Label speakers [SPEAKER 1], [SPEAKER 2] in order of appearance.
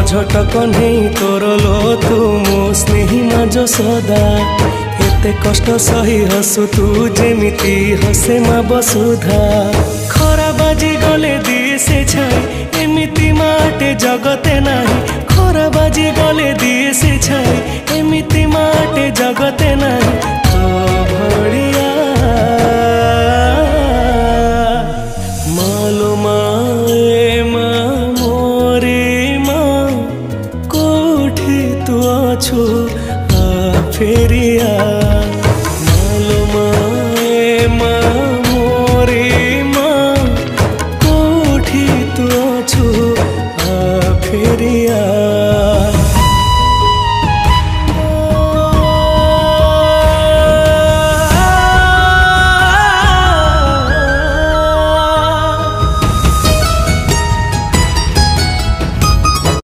[SPEAKER 1] झटक नहीं तोर लो तू मो स्नेही माज सदा एते कष्ट सही हसु तू जेमिति हसे मा बसुधा खरा बाजी गले दिए से छाई एमिति माटे जगते नाही खरा बाजी गले दिए से छाई एमिति माटे जगते नाही तो भड़िया मालो माए मा मोरे मा कोठी तू अछु आ फेरिया मालो माए मा मोरे मा कोठी तू अछु आ फेरिया।